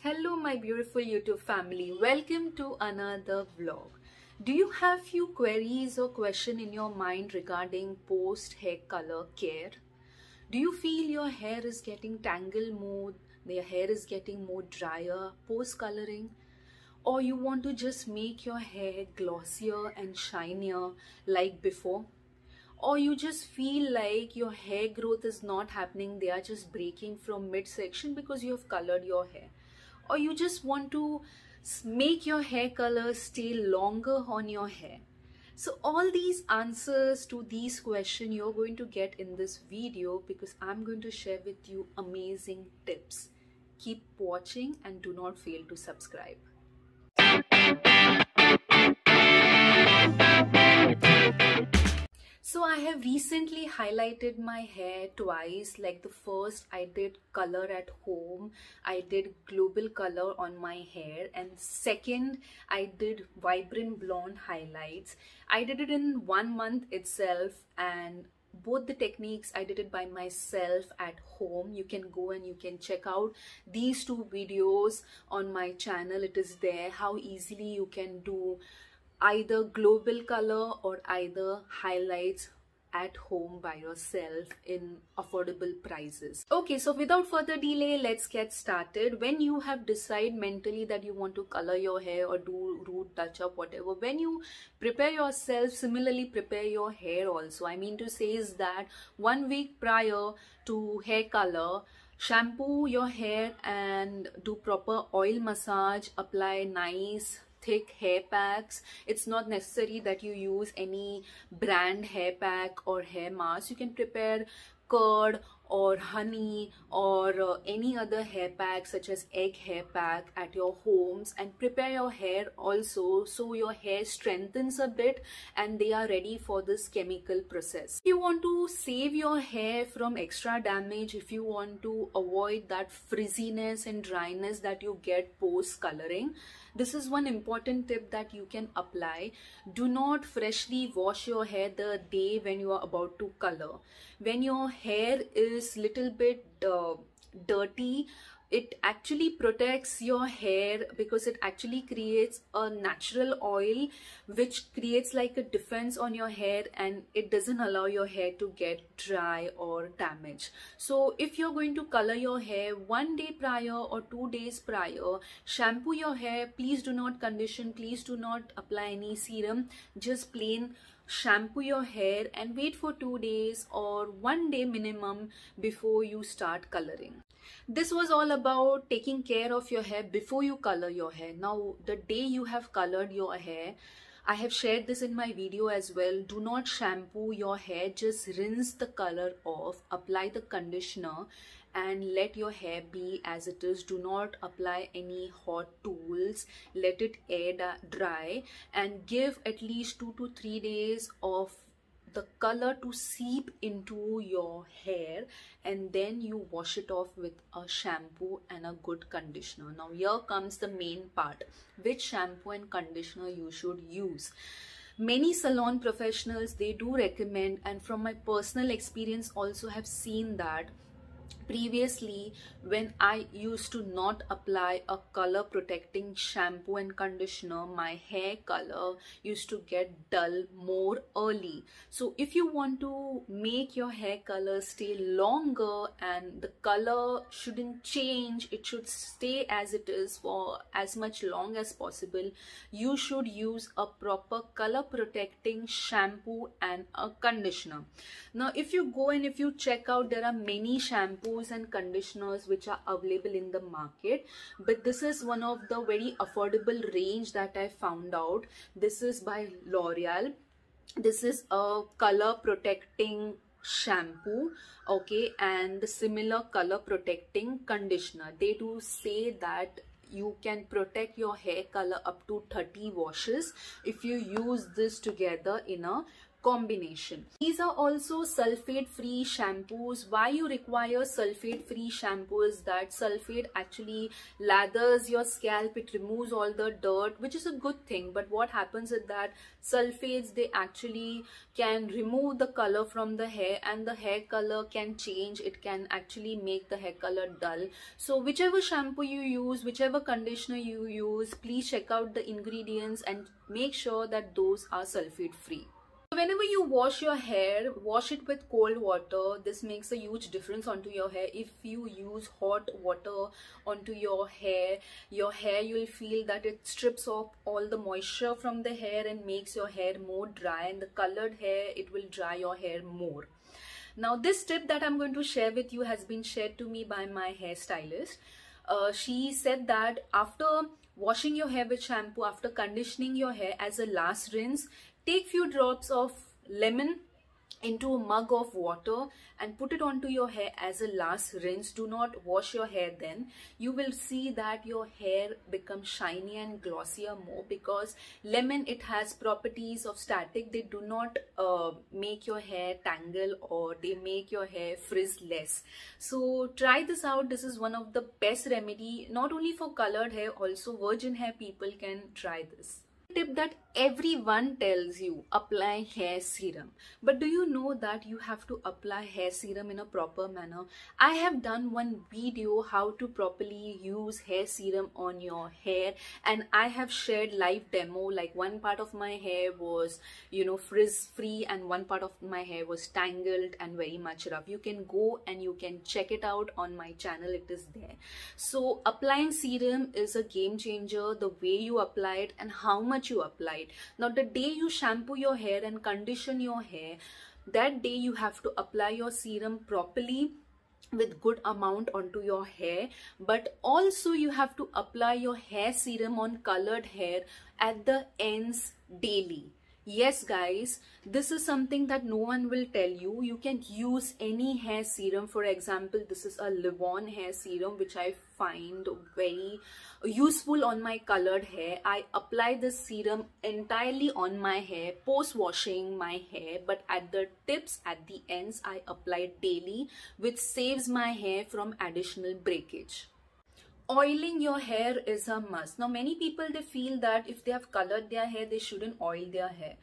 Hello my beautiful YouTube family, welcome to another vlog. Do you have few queries or question in your mind regarding post hair color care? Do you feel your hair is getting tangled more, your hair is getting more drier post coloring? Or you want to just make your hair glossier and shinier like before? Or you just feel like your hair growth is not happening, they are just breaking from midsection because you have colored your hair? Or you just want to make your hair color stay longer on your hair? So all these answers to these questions you're going to get in this video, because I'm going to share with you amazing tips. Keep watching and do not fail to subscribe. So I have recently highlighted my hair twice. Like the first I did color at home, I did global color on my hair, and second I did vibrant blonde highlights. I did it in 1 month itself, and both the techniques I did it by myself at home. You can go and you can check out these two videos on my channel. It is there how easily you can do either global color or either highlights at home by yourself in affordable prices. Okay, so without further delay, let's get started. When you have decided mentally that you want to color your hair or do root touch up, whatever, when you prepare yourself, similarly prepare your hair also. I mean to say is that 1 week prior to hair color, shampoo your hair and do proper oil massage, apply nice thick hair packs. It's not necessary that you use any brand hair pack or hair mask. You can prepare curd or honey or any other hair pack such as egg hair pack at your homes, and prepare your hair also so your hair strengthens a bit and they are ready for this chemical process. If you want to save your hair from extra damage, if you want to avoid that frizziness and dryness that you get post coloring, this is one important tip that you can apply. Do not freshly wash your hair the day when you are about to color. When your hair is little bit dirty, it actually protects your hair because it actually creates a natural oil which creates like a defense on your hair, and it doesn't allow your hair to get dry or damaged. So if you're going to color your hair 1 day prior or 2 days prior, shampoo your hair. Please do not condition, please do not apply any serum, just plain shampoo your hair and wait for 2 days or 1 day minimum before you start coloring. This was all about taking care of your hair before you color your hair. Now the day you have colored your hair, I have shared this in my video as well. Do not shampoo your hair, just rinse the color off, apply the conditioner and let your hair be as it is. Do not apply any hot tools, let it air dry and give at least 2 to 3 days of the color to seep into your hair, and then you wash it off with a shampoo and a good conditioner. Now here comes the main part, which shampoo and conditioner you should use. Many salon professionals, they do recommend, and from my personal experience also have seen that previously when I used to not apply a color protecting shampoo and conditioner, my hair color used to get dull more early. So if you want to make your hair color stay longer and the color shouldn't change, it should stay as it is for as much long as possible, you should use a proper color protecting shampoo and a conditioner. Now if you go and if you check out, there are many shampoos and conditioners which are available in the market, but this is one of the very affordable range that I found out. This is by L'Oreal. This is a color protecting shampoo, okay, and the similar color protecting conditioner. They do say that you can protect your hair color up to 30 washes if you use this together in a combination. These are also sulfate free shampoos. Why you require sulfate free shampoo is that sulfate actually lathers your scalp, it removes all the dirt, which is a good thing. But what happens is that sulfates, they actually can remove the color from the hair, and the hair color can change. It can actually make the hair color dull. So whichever shampoo you use, whichever conditioner you use, please check out the ingredients and make sure that those are sulfate free. Whenever you wash your hair, wash it with cold water. This makes a huge difference onto your hair. If you use hot water onto your hair, you'll feel that it strips off all the moisture from the hair and makes your hair more dry, and the colored hair, it will dry your hair more. Now this tip that I'm going to share with you has been shared to me by my hairstylist. She said that after washing your hair with shampoo, after conditioning your hair, as a last rinse, take few drops of lemon into a mug of water and put it onto your hair as a last rinse. Do not wash your hair then. You will see that your hair becomes shiny and glossier more, because lemon, it has properties of static. They do not make your hair tangle, or they make your hair frizz less. So try this out. This is one of the best remedy, not only for colored hair, also virgin hair people can try this. Tip that everyone tells you: apply hair serum. But do you know that you have to apply hair serum in a proper manner? I have done one video how to properly use hair serum on your hair, and I have shared live demo. Like, one part of my hair was, frizz free, and one part of my hair was tangled and very much rough. You can go and you can check it out on my channel, it is there. So applying serum is a game changer. The way you apply it and how much you apply it. Now, the day you shampoo your hair and condition your hair, that day you have to apply your serum properly with good amount onto your hair. But also you have to apply your hair serum on colored hair at the ends daily. Yes guys, this is something that no one will tell you. You can use any hair serum. For example, this is a Livon hair serum which I find very useful on my colored hair. I apply this serum entirely on my hair post washing my hair, but at the tips, at the ends, I apply it daily, which saves my hair from additional breakage. Oiling your hair is a must. Now, many people, they feel that if they have colored their hair, they shouldn't oil their hair.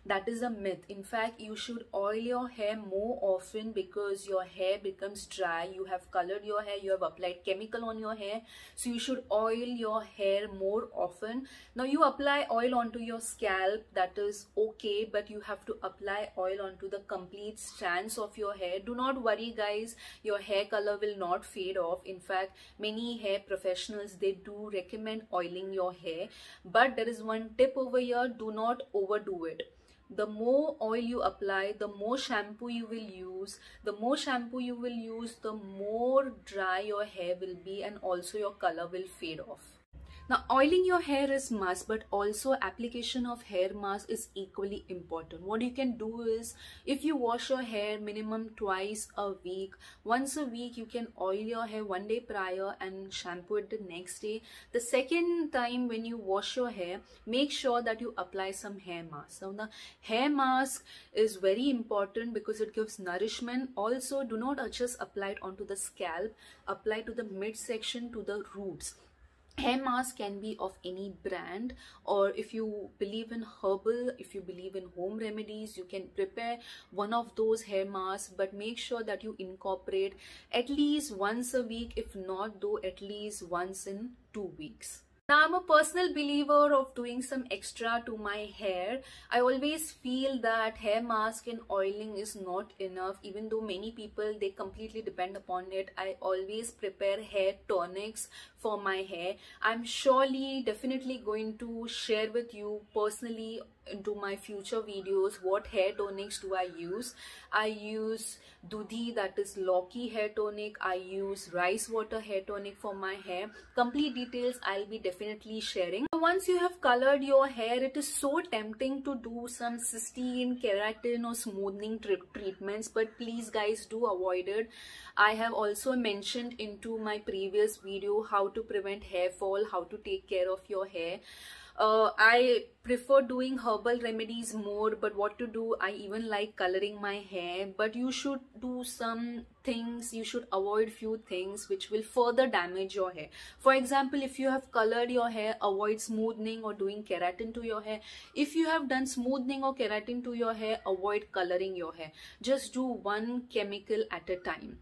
That is a myth. In fact, you should oil your hair more often, because your hair becomes dry. You have colored your hair, you have applied chemical on your hair, so you should oil your hair more often. Now, you apply oil onto your scalp, that is okay, but you have to apply oil onto the complete strands of your hair. Do not worry guys, your hair color will not fade off. In fact, many hair professionals, they do recommend oiling your hair, but there is one tip over here: do not overdo it. The more oil you apply, the more shampoo you will use. The more shampoo you will use, the more dry your hair will be, and also your color will fade off. Now, oiling your hair is must, but also application of hair mask is equally important. What you can do is, if you wash your hair minimum twice a week, once a week you can oil your hair one day prior and shampoo it the next day. The second time when you wash your hair, make sure that you apply some hair mask. Now, the hair mask is very important because it gives nourishment. Also, do not just apply it onto the scalp, apply to the midsection, to the roots. Hair mask can be of any brand, or if you believe in herbal, if you believe in home remedies, you can prepare one of those hair masks, but make sure that you incorporate at least once a week, if not though at least once in 2 weeks. Now, I'm a personal believer of doing some extra to my hair. I always feel that hair mask and oiling is not enough. Even though many people, they completely depend upon it, I always prepare hair tonics for my hair. I'm surely, definitely going to share with you personally into my future videos what hair tonics do I use. I use Dudhi, that is Loki hair tonic. I use rice water hair tonic for my hair. Complete details I'll be definitely sharing. Once you have colored your hair, it is so tempting to do some cysteine, keratin or smoothing treatments, but please guys, do avoid it. I have also mentioned into my previous video how to prevent hair fall, how to take care of your hair. I prefer doing herbal remedies more, but what to do, I even like coloring my hair. But you should do some things, you should avoid few things which will further damage your hair. For example, if you have colored your hair, avoid smoothing or doing keratin to your hair. If you have done smoothing or keratin to your hair, avoid coloring your hair. Just do one chemical at a time.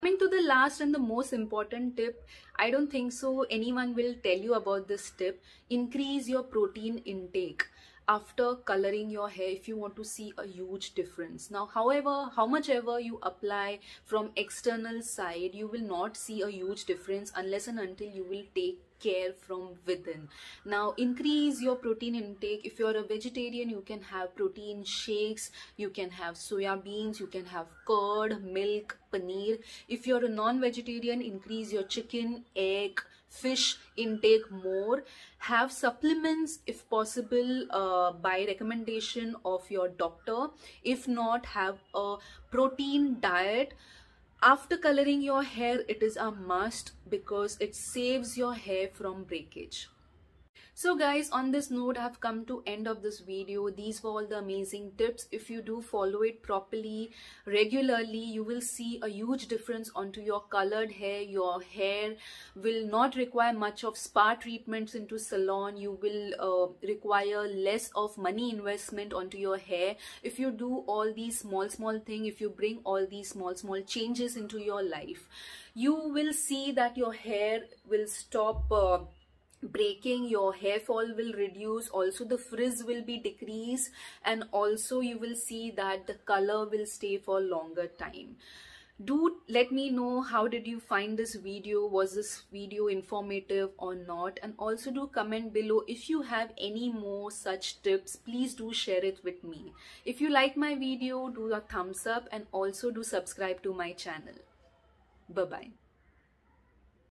Coming to the last and the most important tip, I don't think so anyone will tell you about this tip. Increase your protein intake after coloring your hair if you want to see a huge difference. Now, however, how much ever you apply from external side, you will not see a huge difference unless and until you will take care from within. Now, increase your protein intake. If you're a vegetarian, you can have protein shakes, you can have soya beans, you can have curd, milk, paneer. If you're a non-vegetarian, increase your chicken, egg, fish intake more. Have supplements if possible by recommendation of your doctor. If not, have a protein diet. After coloring your hair, it is a must because it saves your hair from breakage. So guys, on this note, I have come to end of this video. These were all the amazing tips. If you do follow it properly, regularly, you will see a huge difference onto your colored hair. Your hair will not require much of spa treatments into salon. You will require less of money investment onto your hair. If you do all these small things, if you bring all these small changes into your life, you will see that your hair will stop breaking, your hair fall will reduce, also the frizz will be decreased, and also you will see that the color will stay for longer time. Do let me know how did you find this video. Was this video informative or not? And also do comment below if you have any more such tips. Please do share it with me. If you like my video, do a thumbs up and also do subscribe to my channel. Bye bye.